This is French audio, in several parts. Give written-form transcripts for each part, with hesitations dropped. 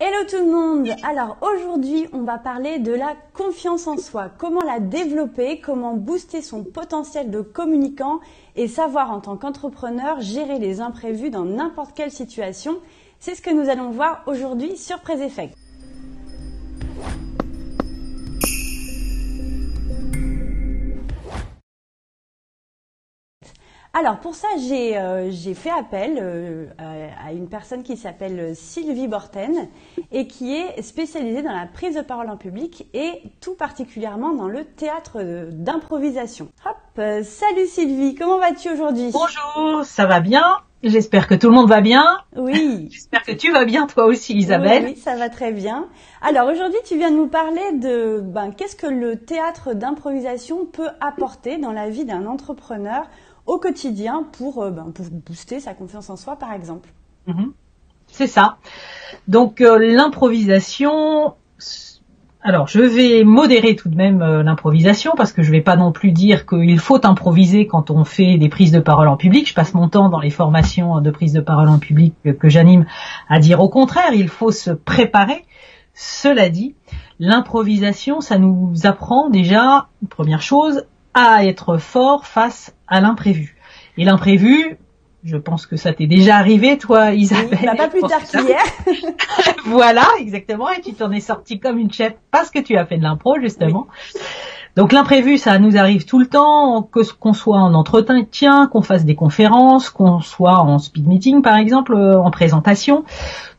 Hello tout le monde! Alors aujourd'hui on va parler de la confiance en soi, comment la développer, comment booster son potentiel de communicant et savoir en tant qu'entrepreneur gérer les imprévus dans n'importe quelle situation. C'est ce que nous allons voir aujourd'hui sur Prez Effect. Alors pour ça, j'ai fait appel à une personne qui s'appelle Sylvie Borten et qui est spécialisée dans la prise de parole en public et tout particulièrement dans le théâtre d'improvisation. Hop, salut Sylvie, comment vas-tu aujourd'hui? Bonjour, ça va bien? J'espère que tout le monde va bien. Oui. J'espère que tu vas bien toi aussi Isabelle. Oui, ça va très bien. Alors aujourd'hui, tu viens de nous parler de qu'est-ce que le théâtre d'improvisation peut apporter dans la vie d'un entrepreneur au quotidien pour booster sa confiance en soi, par exemple. C'est ça. Donc l'improvisation, alors je vais modérer tout de même l'improvisation parce que je vais pas non plus dire qu'il faut improviser quand on fait des prises de parole en public. Je passe mon temps dans les formations de prise de parole en public que j'anime à dire au contraire, il faut se préparer. Cela dit, l'improvisation, ça nous apprend déjà, première chose, à être fort face à l'imprévu. Et l'imprévu, je pense que ça t'est déjà arrivé, toi, Isabelle. Oui, pas plus tard qu'hier. Voilà, exactement. Et tu t'en es sortie comme une chef parce que tu as fait de l'impro, justement. Oui. Donc l'imprévu, ça nous arrive tout le temps, qu'on soit en entretien, qu'on fasse des conférences, qu'on soit en speed meeting, par exemple, en présentation.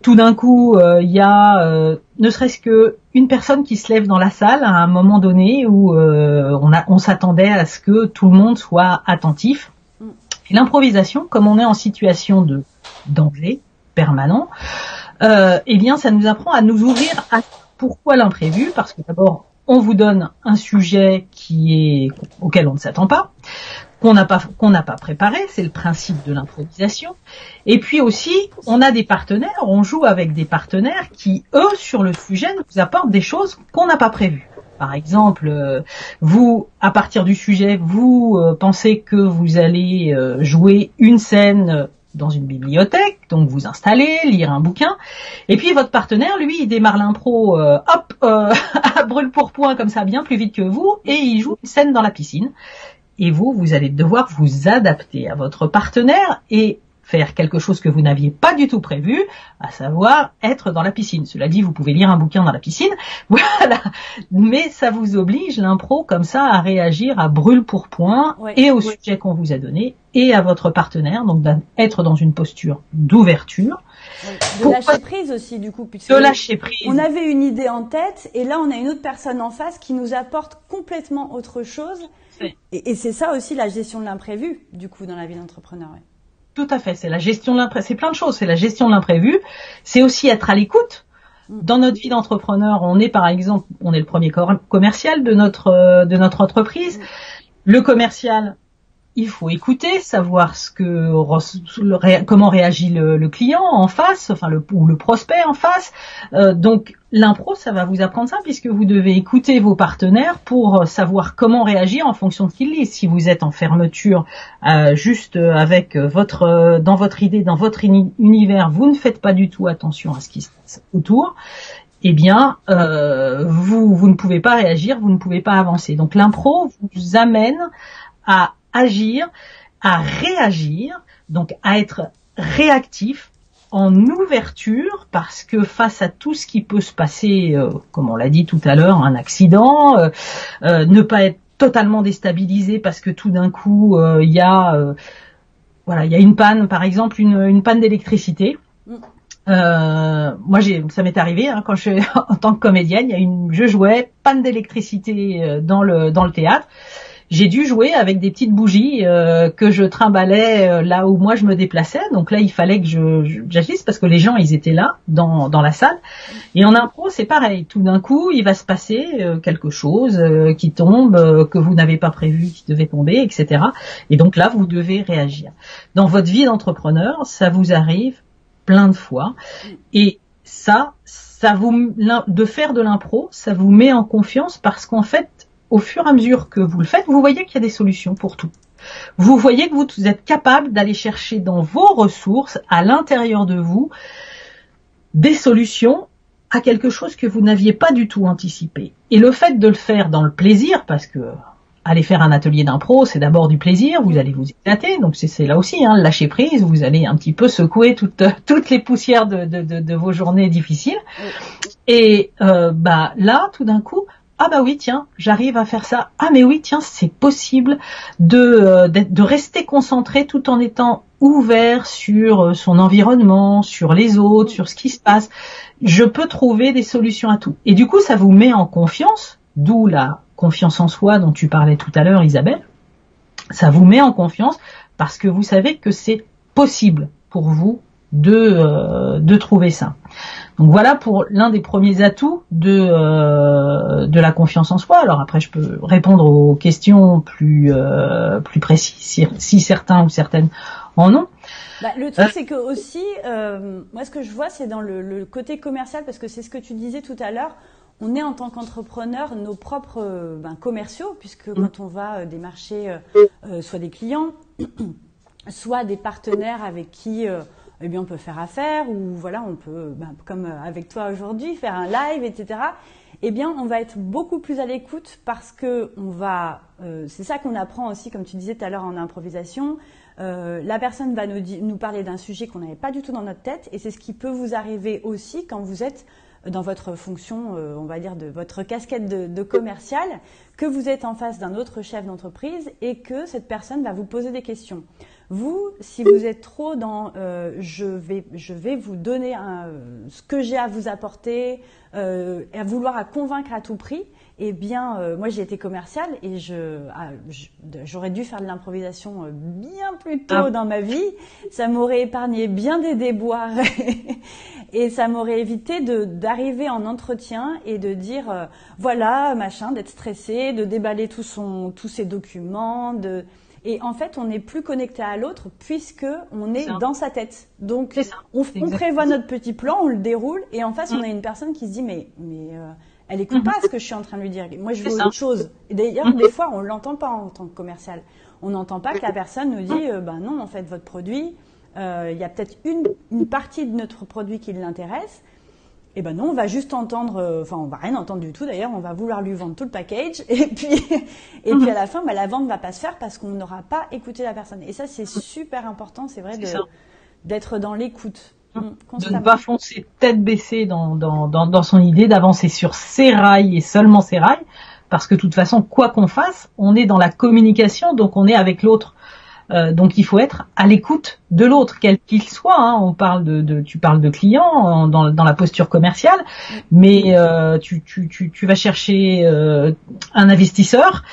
Tout d'un coup, il y a ne serait-ce que une personne qui se lève dans la salle à un moment donné où on s'attendait à ce que tout le monde soit attentif. Et l'improvisation, comme on est en situation de danger permanent, eh bien, ça nous apprend à nous ouvrir à pourquoi l'imprévu, parce que d'abord, on vous donne un sujet auquel on ne s'attend pas, qu'on n'a pas préparé, c'est le principe de l'improvisation. Et puis aussi, on a des partenaires, on joue avec des partenaires qui, eux, sur le sujet, nous apportent des choses qu'on n'a pas prévues. Par exemple, vous, à partir du sujet, vous pensez que vous allez jouer une scène dans une bibliothèque, donc vous installez, lire un bouquin, et puis votre partenaire, lui, il démarre l'impro, à brûle pour point comme ça, bien plus vite que vous, et il joue une scène dans la piscine. Et vous allez devoir vous adapter à votre partenaire et faire quelque chose que vous n'aviez pas du tout prévu, à savoir être dans la piscine. Cela dit, vous pouvez lire un bouquin dans la piscine, voilà. Mais ça vous oblige, l'impro, comme ça, à réagir à brûle pour point et au sujet qu'on vous a donné et à votre partenaire, donc d'être dans une posture d'ouverture. De lâcher prise aussi, du coup. De lâcher prise. On avait une idée en tête et là, on a une autre personne en face qui nous apporte complètement autre chose. Et c'est ça aussi la gestion de l'imprévu, du coup, dans la vie d'entrepreneur. Ouais. Tout à fait, c'est la gestion de l'imprévu, c'est plein de choses, c'est la gestion de l'imprévu, c'est aussi être à l'écoute. Dans notre vie d'entrepreneur, on est par exemple, on est le premier commercial de notre entreprise. Le commercial, il faut écouter, savoir comment réagit le client en face, ou le prospect en face. Donc l'impro, ça va vous apprendre ça puisque vous devez écouter vos partenaires pour savoir comment réagir en fonction de ce qu'ils disent. Si vous êtes en fermeture, juste avec dans votre idée, dans votre univers, vous ne faites pas du tout attention à ce qui se passe autour. Eh bien, vous ne pouvez pas réagir, vous ne pouvez pas avancer. Donc l'impro vous amène à agir, à réagir, donc à être réactif, en ouverture, parce que face à tout ce qui peut se passer, comme on l'a dit tout à l'heure, un accident, ne pas être totalement déstabilisé parce que tout d'un coup il y a une panne, par exemple une panne d'électricité. Moi ça m'est arrivé quand en tant que comédienne, je jouais panne d'électricité dans le théâtre. J'ai dû jouer avec des petites bougies que je trimballais là où moi je me déplaçais. Donc là, il fallait que j'agisse parce que les gens, ils étaient là dans la salle. Et en impro, c'est pareil. Tout d'un coup, il va se passer quelque chose qui tombe, que vous n'avez pas prévu, qui devait tomber, etc. Et donc là, vous devez réagir. Dans votre vie d'entrepreneur, ça vous arrive plein de fois. Et de faire de l'impro, ça vous met en confiance parce qu'en fait, au fur et à mesure que vous le faites, vous voyez qu'il y a des solutions pour tout. Vous voyez que vous êtes capable d'aller chercher dans vos ressources, à l'intérieur de vous, des solutions à quelque chose que vous n'aviez pas du tout anticipé. Et le fait de le faire dans le plaisir, parce que aller faire un atelier d'impro, c'est d'abord du plaisir, vous allez vous éclater, donc c'est là aussi, hein, lâcher prise, vous allez un petit peu secouer toutes les poussières de vos journées difficiles. Et là, tout d'un coup, ah bah oui, tiens, j'arrive à faire ça. Ah mais oui, tiens, c'est possible de rester concentré tout en étant ouvert sur son environnement, sur les autres, sur ce qui se passe. Je peux trouver des solutions à tout. Et du coup, ça vous met en confiance, d'où la confiance en soi dont tu parlais tout à l'heure, Isabelle. Ça vous met en confiance parce que vous savez que c'est possible pour vous de trouver ça. Donc voilà pour l'un des premiers atouts de la confiance en soi. Alors après, je peux répondre aux questions plus précises si certains ou certaines en ont. Le truc, c'est que aussi, moi, ce que je vois, c'est dans le côté commercial, parce que c'est ce que tu disais tout à l'heure. On est en tant qu'entrepreneur nos propres commerciaux, puisque quand on va démarcher soit des clients, soit des partenaires avec qui on peut faire affaire, ou voilà, on peut, comme avec toi aujourd'hui, faire un live, etc. On va être beaucoup plus à l'écoute parce que c'est ça qu'on apprend aussi, comme tu disais tout à l'heure en improvisation. La personne va nous parler d'un sujet qu'on n'avait pas du tout dans notre tête, et c'est ce qui peut vous arriver aussi quand vous êtes dans votre fonction, on va dire, de votre casquette de commercial, que vous êtes en face d'un autre chef d'entreprise et que cette personne va vous poser des questions. Vous, si vous êtes trop dans je vais vous donner ce que j'ai à vous apporter, et à vouloir convaincre à tout prix, moi j'ai été commerciale et j'aurais dû faire de l'improvisation bien plus tôt dans ma vie. Ça m'aurait épargné bien des déboires et ça m'aurait évité d'arriver en entretien et de dire voilà, machin, d'être stressé, de déballer tous ces documents, et en fait, on n'est plus connecté à l'autre puisque on est dans sa tête. Donc, on prévoit notre petit plan, on le déroule, et en face, on a une personne qui se dit mais elle écoute pas ce que je suis en train de lui dire. Moi, je veux autre chose. Et d'ailleurs, des fois, on l'entend pas en tant que commercial. On n'entend pas que la personne nous dit non, en fait, votre produit, il y a peut-être une partie de notre produit qui l'intéresse. Et non, on va juste entendre, on va rien entendre du tout d'ailleurs, on va vouloir lui vendre tout le package, et puis à la fin, la vente va pas se faire parce qu'on n'aura pas écouté la personne. Et ça, c'est super important, c'est vrai, d'être dans l'écoute. De ne pas foncer tête baissée dans son idée, d'avancer sur ses rails et seulement ses rails, parce que de toute façon, quoi qu'on fasse, on est dans la communication, donc on est avec l'autre. Donc il faut être à l'écoute de l'autre, quel qu'il soit. Hein. On parle tu parles de clients dans la posture commerciale, mais tu vas chercher un investisseur,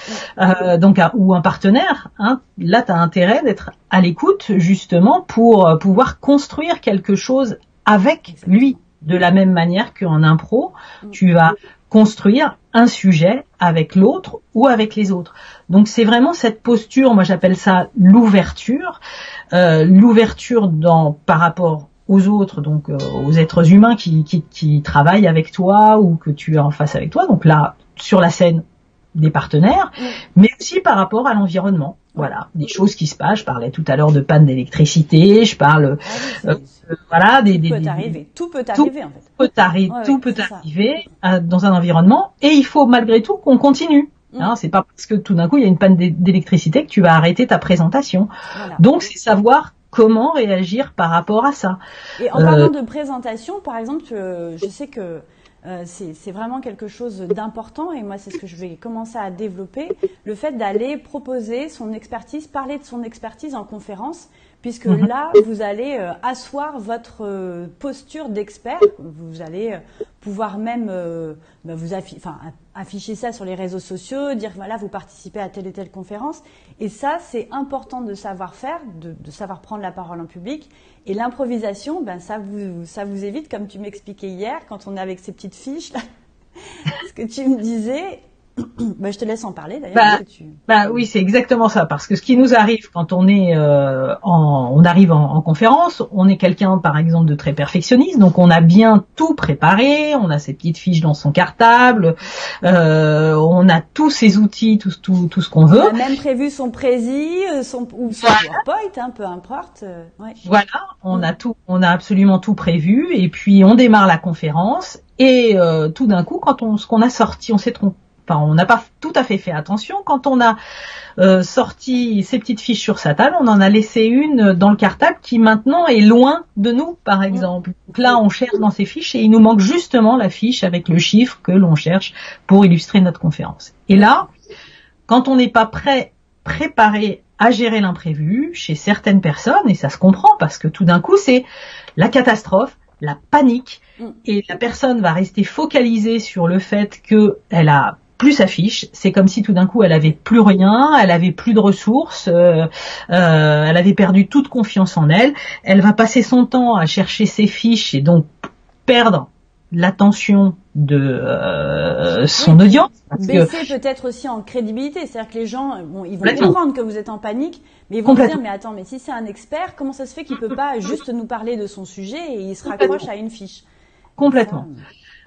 ou un partenaire. Hein. Là, tu as intérêt d'être à l'écoute justement pour pouvoir construire quelque chose avec lui. De la même manière qu'en impro, tu vas construire un sujet avec l'autre ou avec les autres. Donc c'est vraiment cette posture, moi j'appelle ça l'ouverture, par rapport aux autres, donc aux êtres humains qui travaillent avec toi ou que tu es en face avec toi. Donc là, sur la scène, des partenaires, mais aussi par rapport à l'environnement. Voilà, des choses qui se passent. Je parlais tout à l'heure de panne d'électricité. Je parle, tout peut arriver en fait. Tout peut arriver dans un environnement, et il faut malgré tout qu'on continue. Hein, c'est pas parce que tout d'un coup il y a une panne d'électricité que tu vas arrêter ta présentation. Voilà. Donc c'est savoir comment réagir par rapport à ça. Et en parlant de présentation, par exemple, je sais que c'est vraiment quelque chose d'important, et moi c'est ce que je vais commencer à développer, le fait d'aller proposer son expertise, parler de son expertise en conférence, puisque là vous allez asseoir votre posture d'expert. Vous allez pouvoir même afficher ça sur les réseaux sociaux, dire voilà, vous participez à telle et telle conférence, et ça c'est important de savoir faire, de savoir prendre la parole en public. Et l'improvisation, ça vous évite, comme tu m'expliquais hier, quand on est avec ces petites fiches, là, ce que tu me disais. Je te laisse en parler d'ailleurs. Oui, c'est exactement ça, parce que ce qui nous arrive quand on est on arrive en conférence, on est quelqu'un par exemple de très perfectionniste, donc on a bien tout préparé, on a ses petites fiches dans son cartable, on a tous ses outils, tout ce qu'on veut. On a même prévu son prési, son PowerPoint, peu importe. Voilà, on a absolument tout prévu, et puis on démarre la conférence. Et tout d'un coup, ce qu'on a sorti, on s'est trompé. Enfin, on n'a pas tout à fait attention. Quand on a sorti ces petites fiches sur sa table, on en a laissé une dans le cartable qui maintenant est loin de nous, par exemple. Donc là, on cherche dans ces fiches et il nous manque justement la fiche avec le chiffre que l'on cherche pour illustrer notre conférence. Et là, quand on n'est pas préparé à gérer l'imprévu chez certaines personnes, et ça se comprend parce que tout d'un coup, c'est la catastrophe, la panique, et la personne va rester focalisée sur le fait qu'elle a plus sa fiche, c'est comme si tout d'un coup elle avait plus rien, elle avait plus de ressources, elle avait perdu toute confiance en elle, elle va passer son temps à chercher ses fiches et donc perdre l'attention de son audience. Baisser peut-être aussi en crédibilité, c'est-à-dire que les gens, ils vont comprendre que vous êtes en panique, mais ils vont se dire, mais attends, mais si c'est un expert, comment ça se fait qu'il peut pas juste nous parler de son sujet et il se raccroche à une fiche? Complètement.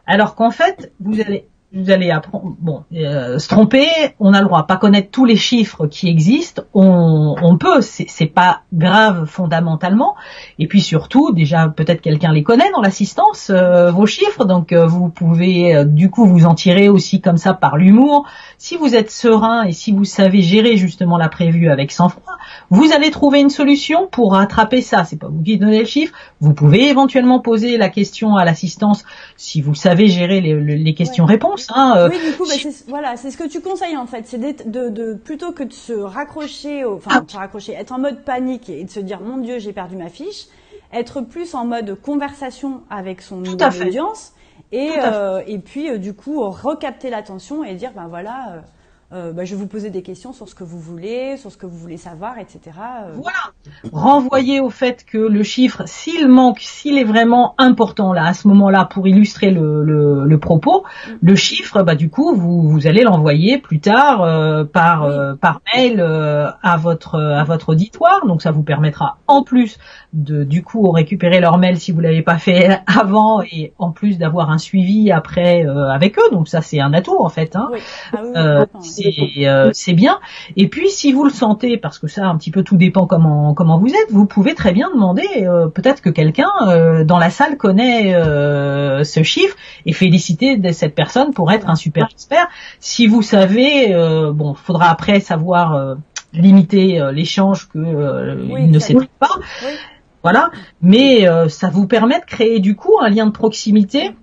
Alors qu'en fait, vous allez apprendre, se tromper, on a le droit, pas connaître tous les chiffres qui existent, on peut, c'est pas grave fondamentalement, et puis surtout, déjà, peut-être quelqu'un les connaît dans l'assistance, vos chiffres, donc vous pouvez du coup vous en tirer aussi comme ça par l'humour. Si vous êtes serein et si vous savez gérer justement l'imprévu avec sang-froid, vous allez trouver une solution pour rattraper ça. C'est pas vous qui donnez le chiffre, vous pouvez éventuellement poser la question à l'assistance si vous savez gérer les questions-réponses. Oui, du coup, c'est ce que tu conseilles en fait, c'est de plutôt que de se raccrocher, être en mode panique et de se dire mon Dieu, j'ai perdu ma fiche, être plus en mode conversation avec son audience et puis du coup recapter l'attention et dire je vais vous poser des questions sur ce que vous voulez savoir, etc. Voilà. Renvoyer au fait que le chiffre, s'il est vraiment important là, à ce moment-là, pour illustrer le propos, le chiffre, du coup, vous allez l'envoyer plus tard par mail à votre auditoire. Donc ça vous permettra en plus du coup récupérer leur mail si vous l'avez pas fait avant et en plus d'avoir un suivi après avec eux. Donc ça c'est un atout en fait. C'est bien. Et puis si vous le sentez, parce que ça un petit peu tout dépend comment vous êtes, vous pouvez très bien demander peut-être que quelqu'un dans la salle connaît ce chiffre et féliciter cette personne pour être un super expert. Si vous savez, faudra après savoir limiter l'échange il ne sait pas. Oui. Voilà, mais ça vous permet de créer du coup un lien de proximité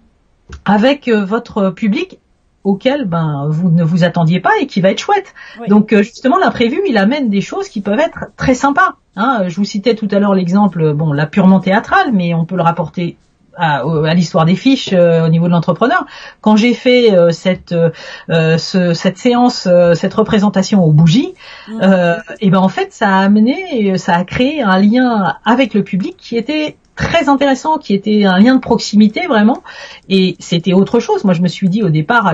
avec votre public auquel vous ne vous attendiez pas et qui va être chouette. Oui. Donc justement l'imprévu, il amène des choses qui peuvent être très sympas. Je vous citais tout à l'heure l'exemple, là purement théâtral, mais on peut le rapporter à l'histoire des fiches au niveau de l'entrepreneur. Quand j'ai fait cette séance, cette représentation aux bougies, en fait ça a créé un lien avec le public qui était très intéressant, qui était un lien de proximité vraiment, et c'était autre chose. Moi je me suis dit au départ,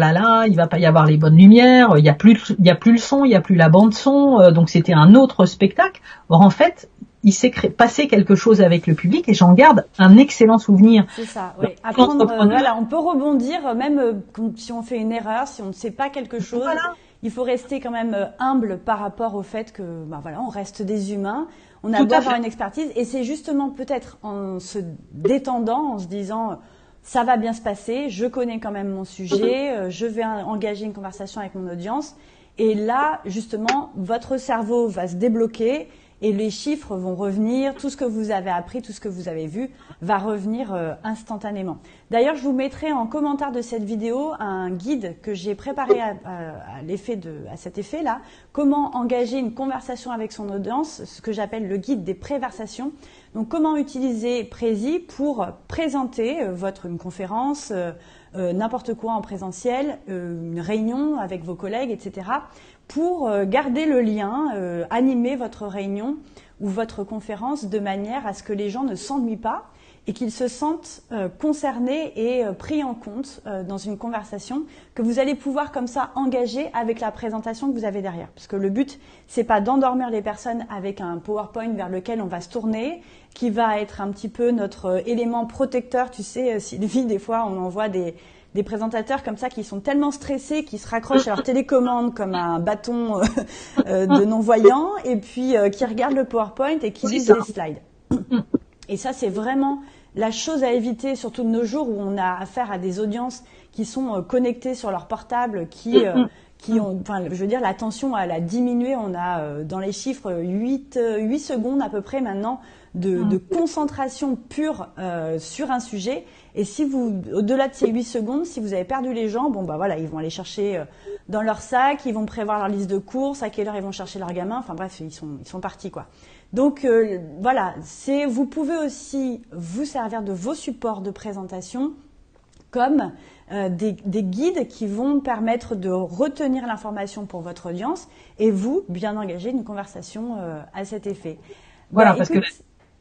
il va pas y avoir les bonnes lumières, il y a plus le son, il y a plus la bande son, donc c'était un autre spectacle. Or en fait il s'est passé quelque chose avec le public et j'en garde un excellent souvenir. C'est ça, oui. On peut rebondir même si on fait une erreur, si on ne sait pas quelque chose. Voilà. Il faut rester quand même humble par rapport au fait que, on reste des humains. On a beau avoir une expertise et c'est justement peut-être en se détendant, en se disant ça va bien se passer, je connais quand même mon sujet, je vais engager une conversation avec mon audience et là justement votre cerveau va se débloquer et les chiffres vont revenir, tout ce que vous avez appris, tout ce que vous avez vu va revenir instantanément. D'ailleurs, je vous mettrai en commentaire de cette vidéo un guide que j'ai préparé à cet effet-là, comment engager une conversation avec son audience, ce que j'appelle le guide des préversations. Donc, comment utiliser Prezi pour présenter une conférence, n'importe quoi en présentiel, une réunion avec vos collègues, etc., pour garder le lien, animer votre réunion ou votre conférence de manière à ce que les gens ne s'ennuient pas et qu'ils se sentent concernés et pris en compte dans une conversation que vous allez pouvoir comme ça engager avec la présentation que vous avez derrière. Parce que le but, c'est pas d'endormir les personnes avec un PowerPoint vers lequel on va se tourner, qui va être un petit peu notre élément protecteur. Tu sais, Sylvie, des fois, on envoie des présentateurs comme ça qui sont tellement stressés qu'ils se raccrochent à leur télécommande comme un bâton de non-voyant et puis qui regardent le PowerPoint et qui lisent les slides. Et ça, c'est vraiment la chose à éviter, surtout de nos jours où on a affaire à des audiences qui sont connectées sur leur portable, qui ont, enfin, je veux dire, l'attention elle a diminué. On a dans les chiffres 8 secondes à peu près maintenant de concentration pure sur un sujet. Et si vous, au-delà de ces 8 secondes, si vous avez perdu les gens, bon bah voilà, ils vont aller chercher dans leur sac, ils vont prévoir leur liste de courses, à quelle heure ils vont chercher leur gamin. Enfin bref, ils sont partis quoi. Donc voilà, vous pouvez aussi vous servir de vos supports de présentation comme des guides qui vont permettre de retenir l'information pour votre audience et vous, bien engager une conversation à cet effet. Voilà, parce que...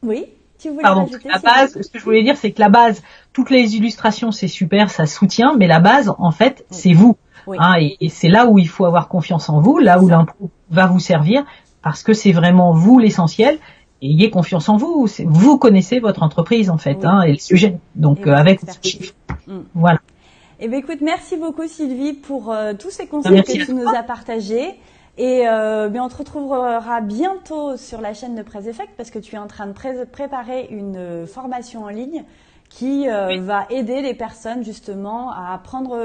Oui, tu voulais Pardon, rajouter la base, ce que je voulais dire, c'est que la base, toutes les illustrations, c'est super, ça soutient, mais la base, en fait, c'est vous. Oui. Hein, et c'est là où il faut avoir confiance en vous, là où l'impro va vous servir, parce que c'est vraiment vous l'essentiel. Ayez confiance en vous. Vous connaissez votre entreprise, en fait, et le sujet. Donc, avec ce chiffre. Voilà. Eh bien, écoute, merci beaucoup, Sylvie, pour tous ces conseils que tu nous as partagés. Et bien, on te retrouvera bientôt sur la chaîne de Presse Effect parce que tu es en train de préparer une formation en ligne qui va aider les personnes justement à apprendre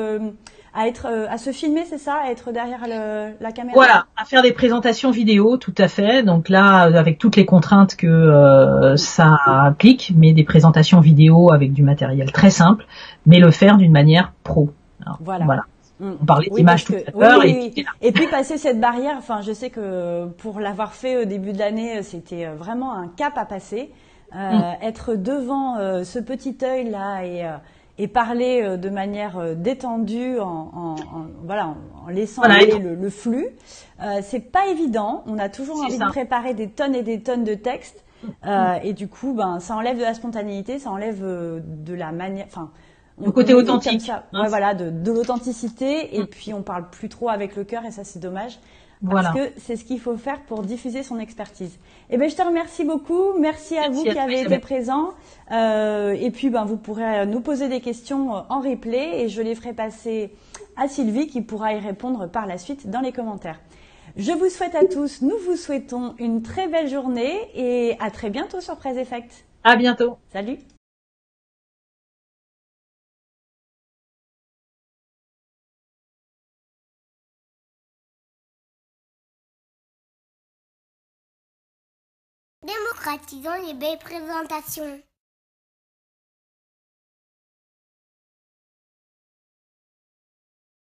à se filmer, c'est ça, à être derrière la caméra. Voilà, à faire des présentations vidéo, tout à fait. Donc là, avec toutes les contraintes que ça implique, mais des présentations vidéo avec du matériel très simple, mais le faire d'une manière pro. Alors, voilà. On parlait d'image tout à l'heure. Et puis passer cette barrière, enfin je sais que pour l'avoir fait au début de l'année, c'était vraiment un cap à passer. Être devant ce petit œil là et parler de manière détendue en laissant aller le flux, c'est pas évident. On a toujours envie de préparer des tonnes et des tonnes de textes et du coup ça enlève de la spontanéité, ça enlève de la manière, enfin le côté authentique. Voilà, de l'authenticité et puis on parle plus trop avec le cœur et ça c'est dommage. Parce que c'est ce qu'il faut faire pour diffuser son expertise. Eh ben, je te remercie beaucoup. Merci à vous qui avez été présents. Et puis, vous pourrez nous poser des questions en replay et je les ferai passer à Sylvie qui pourra y répondre par la suite dans les commentaires. Je vous souhaite à tous, nous vous souhaitons une très belle journée et à très bientôt sur Presse Effect. À bientôt. Salut. Démocratisons les belles présentations.